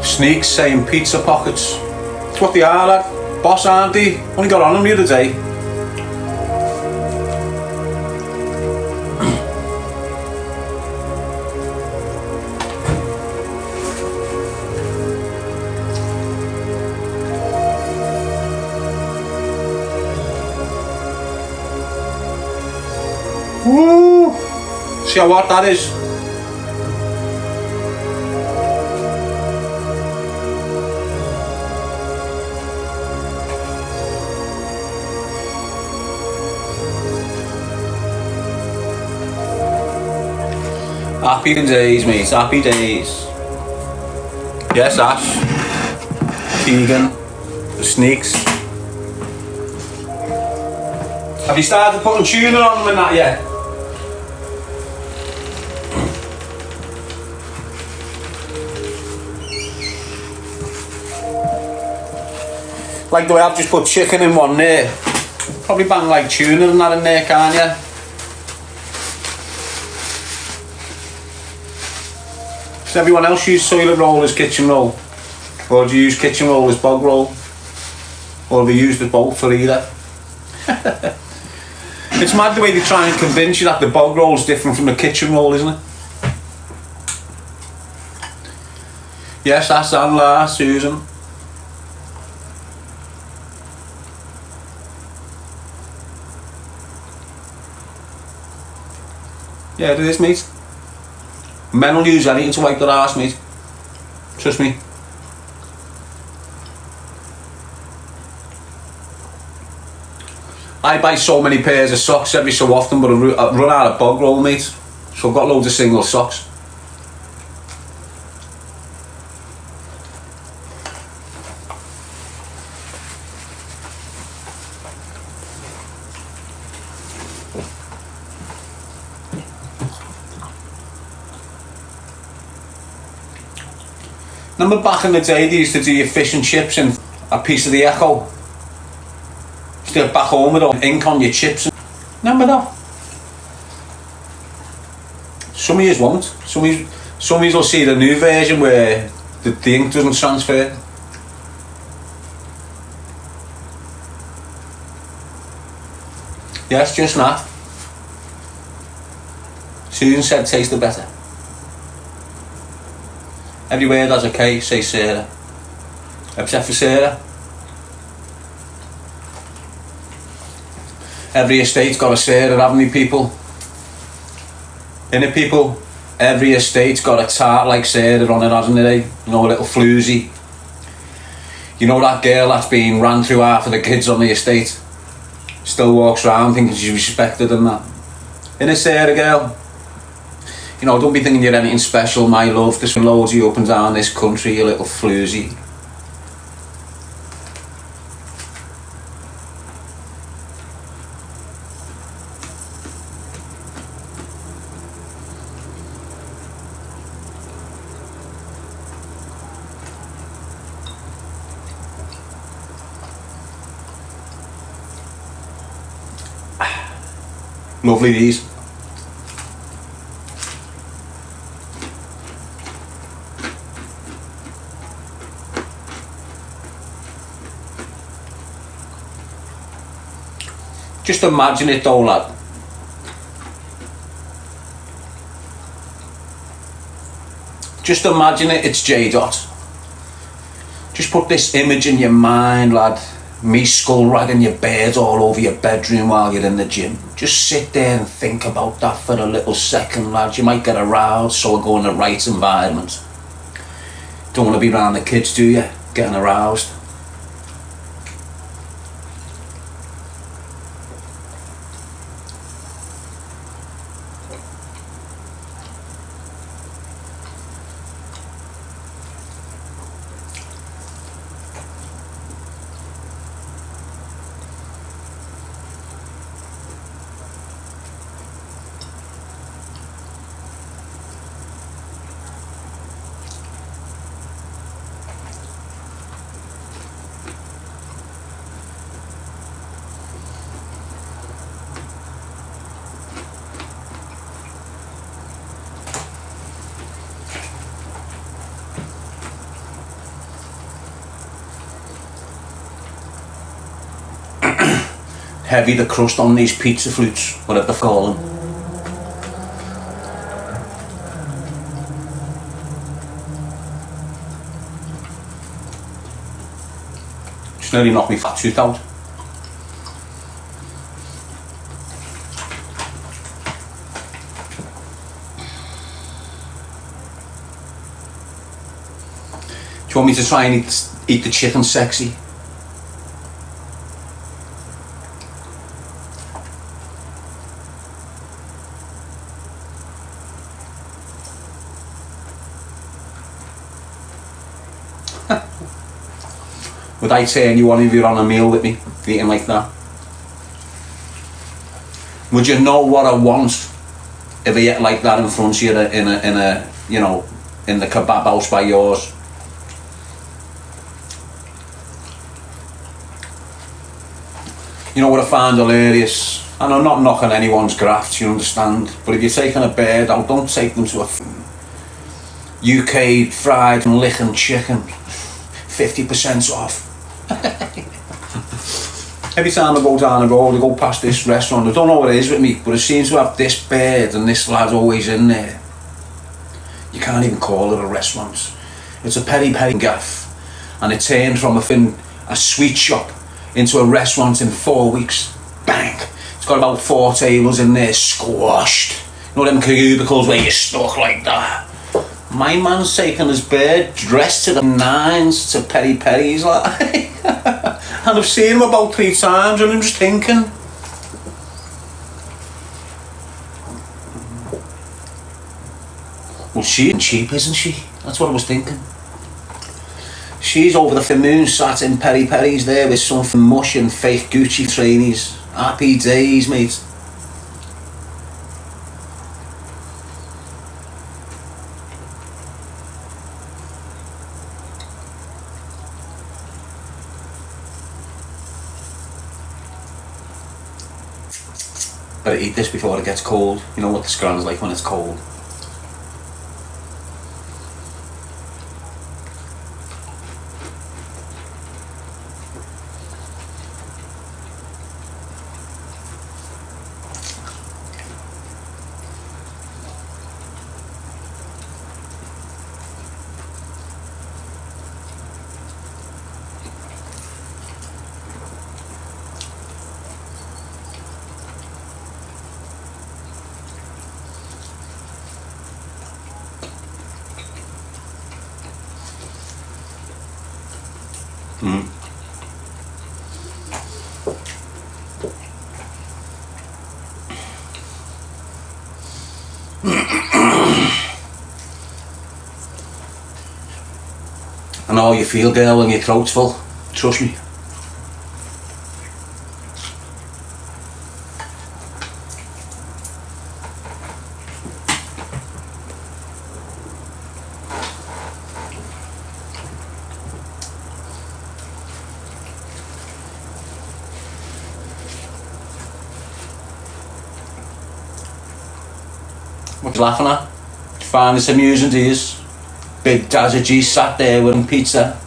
Sneaks saying pizza pockets. That's what they are, lad. Boss, aren't they? Only got on them the other day. Woo! See how hot that is? Happy days, mate. Happy days. Yes, Ash. Keegan. The Sneaks. Have you started putting tuner on them and that yet? Like the way I've just put chicken in one there. Probably bang like tuna and that in there, can't you? Does everyone else use toilet roll as kitchen roll? Or do you use kitchen roll as bog roll? Or have you used the both for either? It's mad the way they try and convince you that the bog roll is different from the kitchen roll, isn't it? Yes, that's Anla, Susan. Yeah, it is, mate. Men will use anything to wipe their arse, mate. Trust me. I buy so many pairs of socks every so often, but I run out of bog roll, mate. So I've got loads of single socks. Remember back in the day they used to do your fish and chips in a piece of the Echo? Used to get back home with all ink on your chips. Remember that? Some of yous won't. Some of yous will see the new version where the ink doesn't transfer. Yes, just that. Susan said tasted better. Every word has a K, say Sarah. Except for Sarah. Every estate's got a Sarah, haven't they, people? Innit, people? Every estate's got a tart like Sarah on it, hasn't it, eh? You know, a little floozy. You know that girl that's been ran through half of the kids on the estate? Still walks around thinking she's respected and that. Innit, Sarah girl? You know, don't be thinking you're anything special, my love. There's loads of you up and down this country, you little floozy. Lovely these. Just imagine it though, lad. Just imagine it, it's J-Dot. Just put this image in your mind, lad. Me skull ragging your bed all over your bedroom while you're in the gym. Just sit there and think about that for a little second, lad. You might get aroused, so go in the right environment. Don't want to be around the kids, do you? Getting aroused. heavy the crust on these pizza flutes, whatever they call them. Just nearly knocked me fat tooth out. Do you want me to try and eat the chicken sexy? Would I turn you on if you're on a meal with me, eating like that? Would you know what I want if I ate like that in front of you in a you know, in the kebab house by yours? You know what I find hilarious? And I'm not knocking anyone's graft, you understand? But if you're taking a bird out, don't take them to a UK fried and licking chicken. 50% off. Every time I go down the road, I go past this restaurant. I don't know what it is with me, but it seems to have this bird and this lad's always in there. You can't even call it a restaurant. It's a peri-peri gaff. And it turned from a sweet shop into a restaurant in 4 weeks. Bang! It's got about 4 tables in there, squashed. You know them cubicles where you're stuck like that? My man's taking his bird dressed to the nines to peri-peris like. And I've seen him about 3 times and I'm just thinking, well, she's cheap, isn't she? That's what I was thinking. She's over the moon sat in peri-peris there with some mush and fake Gucci trainees. Happy days, mate. Better eat this before it gets cold. You know what the scran's like when it's cold. I know how you feel, girl, when your throat's full. Trust me. What you laughing at? You find this amusing, do you? Big Dazza G sat there with him pizza.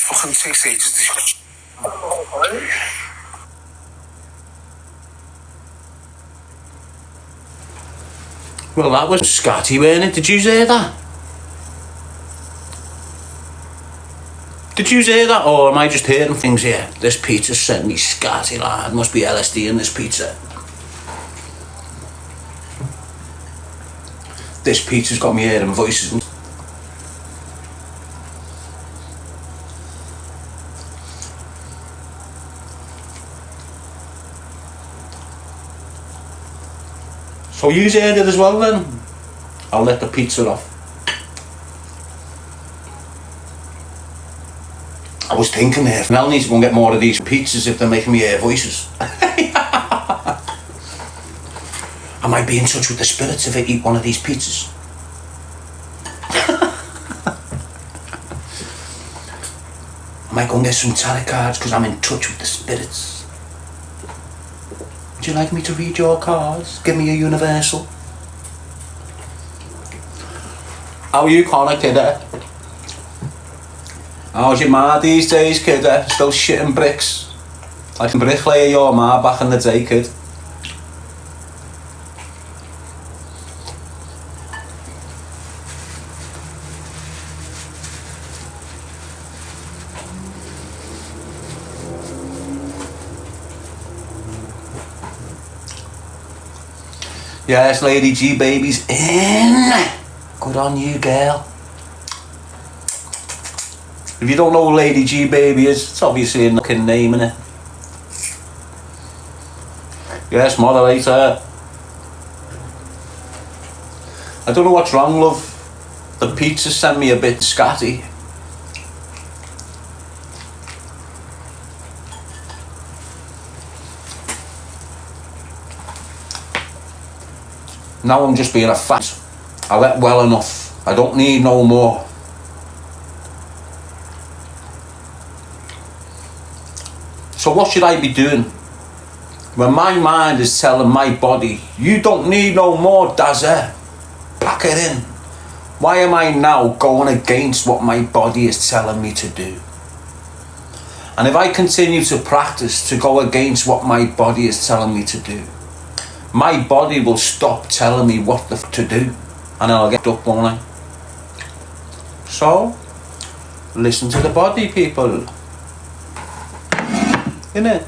Fucking takes ages to shut. Well, that was scatty, weren't it? Did you hear that? Did you hear that? Or am I just hearing things here? This pizza sent me scatty, lad. Must be LSD in this pizza. This pizza's got me hearing voices. So you heard it as well then? I'll let the pizza off. I was thinking there, Mel needs to go and get more of these pizzas if they're making me hear voices. I might be in touch with the spirits if I eat one of these pizzas. I might go and get some tarot cards because I'm in touch with the spirits. Would you like me to read your cards? Give me a universal. How are you, Connor, kidder? How's your ma these days, kidder? Still shitting bricks? Like a bricklayer, your ma back in the day, kid. Yes, Lady G baby's in. Good on you, girl. If you don't know who Lady G baby is, it's obviously a fucking name, innit? Yes, moderator. I don't know what's wrong, love. The pizza sent me a bit scatty. Now I'm just being a fat. I let well enough. I don't need no more. So what should I be doing? When my mind is telling my body, you don't need no more, Dazza. Pack it in. Why am I now going against what my body is telling me to do? And if I continue to practice to go against what my body is telling me to do, my body will stop telling me what the f to do, and I'll get up, won't I? So, listen to the body, people. Innit?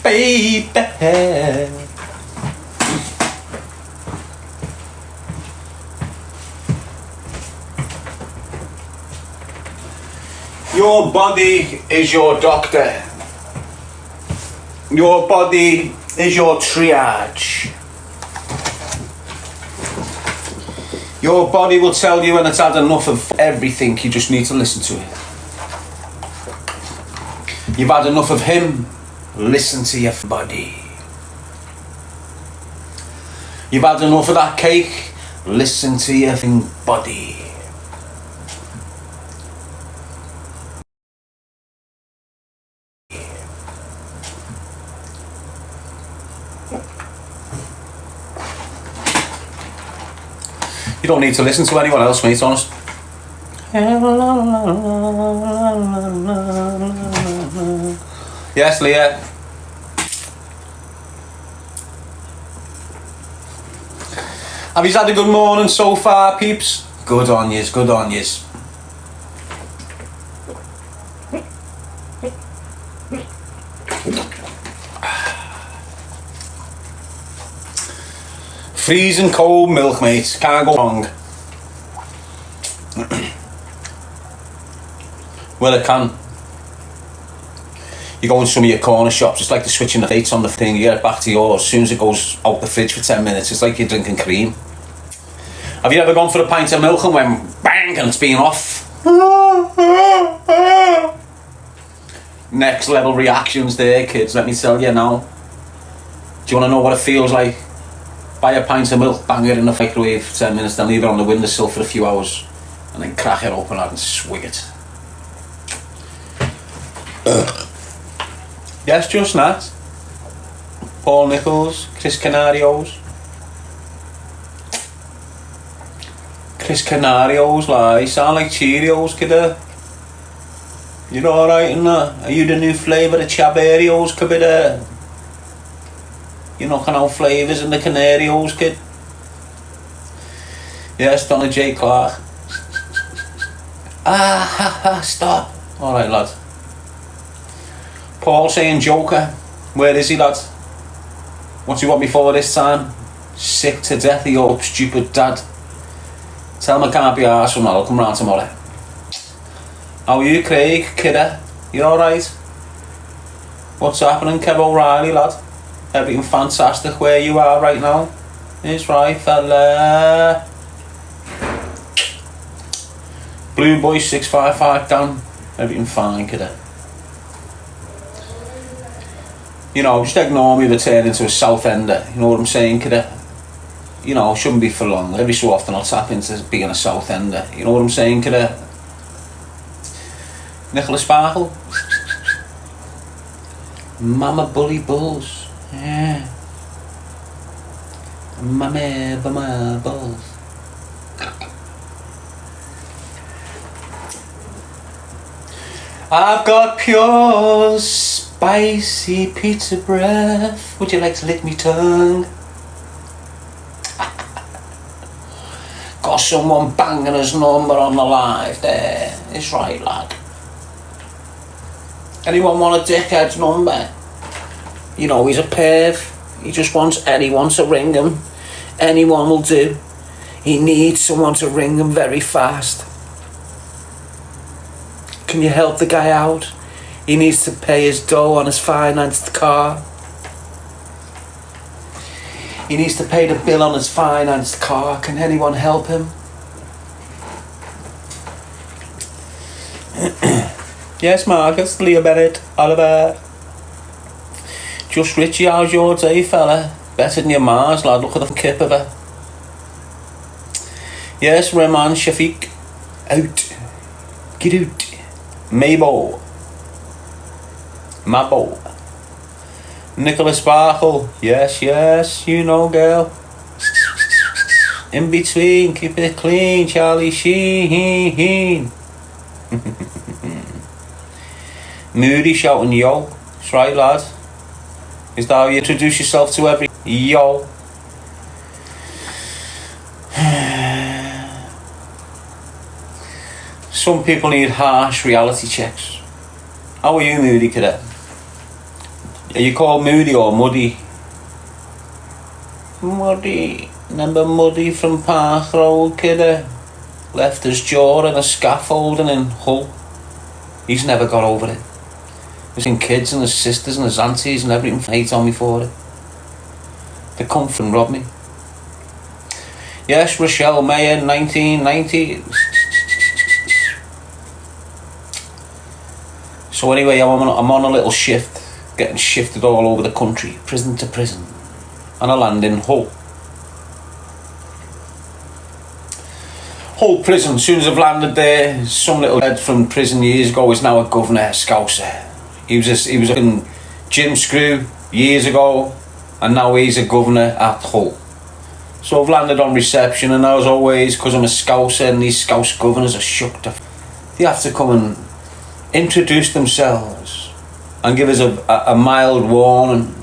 Baby. Your body is your doctor. Your body is your triage. Your body will tell you when it's had enough of everything, you just need to listen to it. You've had enough of him, listen to your body. You've had enough of that cake, listen to your body. You don't need to listen to anyone else, mate, honest. Yes, Leah. Have you had a good morning so far, peeps? Good on yous, good on yous. Freezing cold milk, mate. Can't go wrong. Well, it can. You go in some of your corner shops, it's like the switching the dates on the thing, you get it back to yours. As soon as it goes out the fridge for 10 minutes, it's like you're drinking cream. Have you ever gone for a pint of milk and went bang and it's been off? Next level reactions there, kids, let me tell you now. Do you want to know what it feels like? Buy a pint of milk, bang it in the microwave for 10 minutes, then leave it on the windowsill for a few hours, and then crack it open and swig it. Yes, just that. Paul Nichols, Chris Canarios. Chris Canarios, like, sound like Cheerios, kidder. You're alright in that? Are you the new flavour of Chaberios, kidder? You're knocking out flavours in the Canarios, kid. Yes, Donna J. Clark. Stop. Alright, lad. Paul saying Joker. Where is he, lad? What do you want me for this time? Sick to death of your stupid dad. Tell him I can't be arsed from that, I'll come round tomorrow. How are you, Craig, kidder? You alright? What's happening, Kev O'Reilly, lad? Everything fantastic where you are right now? It's right, fella. Blue Boy 655 down. Everything fine, kidder. You know, just ignore me if I turn into a South Ender. You know what I'm saying, kidder? you know, shouldn't be for long. Every so often I'll tap into being a South Ender. You know what I'm saying, kiddo? Nicholas Sparkle. Mama Bully Bulls. Yeah. Mama Bulls. I've got pure spicy pizza breath. Would you like to lick me tongue? Got someone banging his number on the live there. It's right, lad. Anyone want a dickhead's number? You know, he's a perv. He just wants anyone to ring him. Anyone will do. He needs someone to ring him very fast. Can you help the guy out? He needs to pay his dough on his financed car. He needs to pay the bill on his financed car. Can anyone help him? Yes, Marcus, Leo Bennett, Oliver. Just Richie, how's your day, fella? Better than your Mars, lad. Look at the kip of her. Yes, Rahman Shafiq. Out. Get out. Mabo. Mabo. Nicholas Sparkle. Yes, you know, girl. In between, keep it clean, Charlie Sheen. Moody shouting yo. That's right, lad. Is that how you introduce yourself to every yo? Some people need harsh reality checks. How are you, Moody, cadet? Are you called Moody or Muddy? Muddy. Remember Muddy from Park Road, kidder? Left his jaw in a scaffolding in Hull. He's never got over it. There's been kids and his sisters and his aunties and everything hate on me for it. They come and rob me. Yes, Rochelle Mayer, 1990. So anyway, I'm on a little shift, getting shifted all over the country, prison to prison, and I land in Hull. Hull prison. As soon as I've landed there, some little head from prison years ago is now a governor, Scouser. He was a gym screw years ago, and now he's a governor at Hull. So I've landed on reception, and as always, because I'm a Scouser and these Scouse governors are shook to they have to come and introduce themselves and give us a mild warning.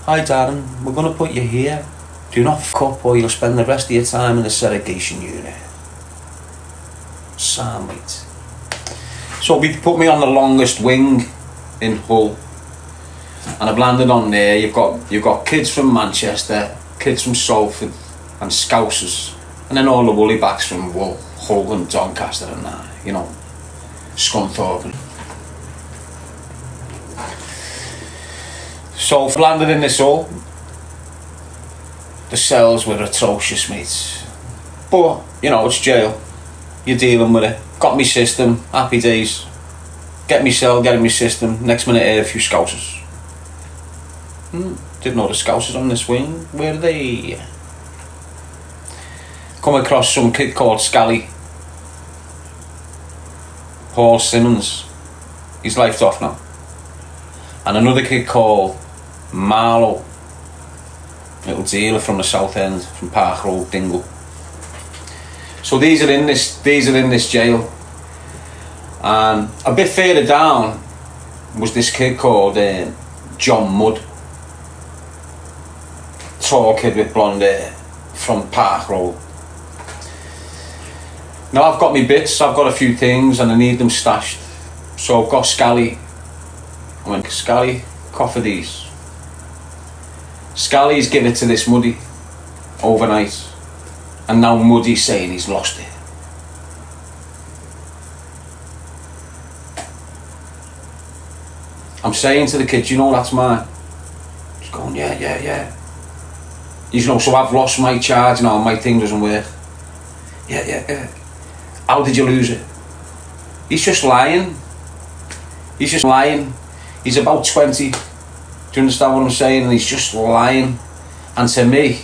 Hi Darren, we're going to put you here. Do not fuck up or you'll spend the rest of your time in the segregation unit. Sam, mate. So we put me on the longest wing in Hull, and I've landed on there. You've got kids from Manchester, kids from Salford and Scousers, and then all the woolly backs from Hull and Doncaster and that, you know, Scunthorpe. So I've landed in this Hull. The cells were atrocious, mate. But, you know, it's jail. You're dealing with it. Got me system, happy days. Get me cell, get in my system. Next minute, a few Scousers. Didn't know the Scousers on this wing. Where are they? Come across some kid called Scally. Paul Simmons. He's lifed off now. And another kid called Marlowe. Little dealer from the South End, from Park Road, Dingle. So these are in this jail. And a bit further down was this kid called John Mudd. Tall kid with blonde hair from Park Road. Now I've got me bits, I've got a few things and I need them stashed. So I've got Scally. I went, Scally, cough of these. Scally's give it to this Muddy overnight, and now Muddy's saying he's lost it. I'm saying to the kids, you know that's mine. He's going, yeah. You know, so I've lost my charge now, my thing doesn't work. Yeah. How did you lose it? He's just lying. He's about 20. Do you understand what I'm saying? And he's just lying. And to me,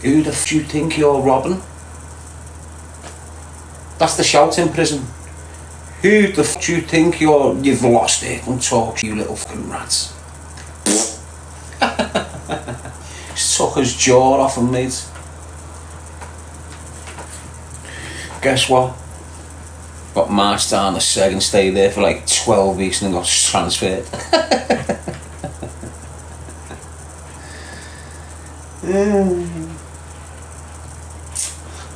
Who the f*** do you think you're robbing? That's the shout in prison. Who the f*** do you think you've lost it? Don't talk, you little fucking rats. Took his jaw off him, mate. Guess what? Got marched down the seg and stayed there for like 12 weeks and then got transferred.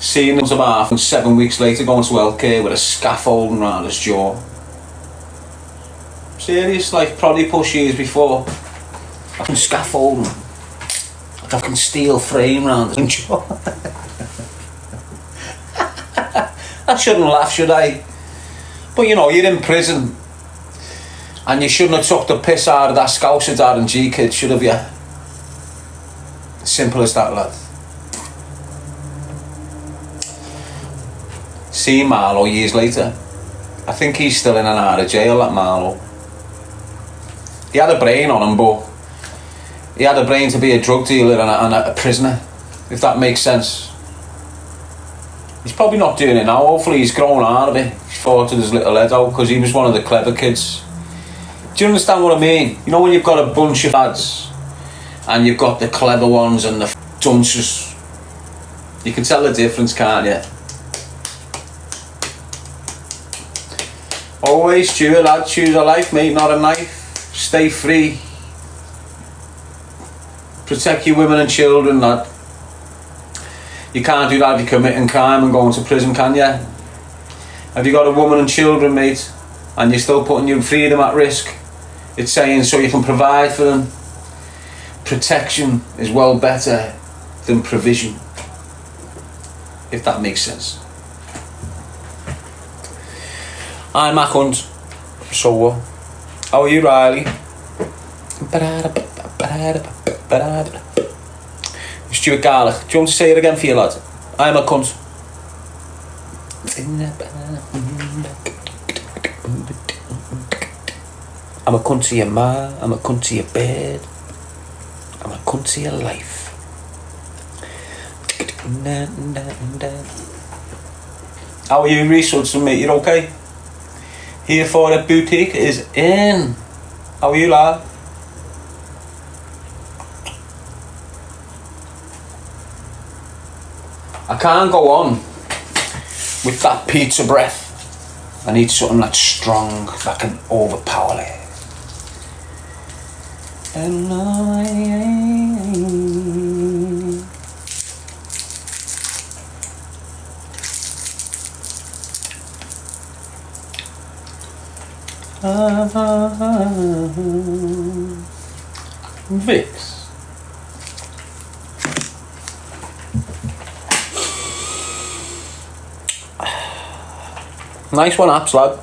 Seeing him about and 7 weeks later going to healthcare with a scaffolding around his jaw. Serious, like probably push years before. I can scaffold him. Like I can steel frame around his jaw. I shouldn't laugh, should I? But you know, you're in prison. And you shouldn't have took the piss out of that Scouser Darren G kid, should have you? Simple as that, lad. See Marlowe years later. I think he's still in and out of jail, that Marlowe. He had a brain on him, but he had a brain to be a drug dealer and a prisoner, if that makes sense. He's probably not doing it now. Hopefully he's grown out of it. He's fought his little head out because he was one of the clever kids. Do you understand what I mean? You know when you've got a bunch of lads and you've got the clever ones and the dunces. You can tell the difference, can't you? Always choose, lad, choose a life, mate, not a knife. Stay free. Protect your women and children, lad. You can't do that if you're committing crime and going to prison, can you? Have you got a woman and children, mate, and you're still putting your freedom at risk? It's saying so you can provide for them. Protection is well better than provision, if that makes sense. I'm Mac Hunt. So what? How are you, Riley? Stuart Garlic. Do you want to say it again for you, lad? I'm a cunt. I'm a cunt to your ma. I'm a cunt to your bed. I'm a cunt to your life. How are you, Reese Hudson, mate? You okay? Here for the boutique is in. How are you, lad? I can't go on with that pizza breath. I need something that's strong, that can overpower it. And Vicks. Nice one, apps, lad.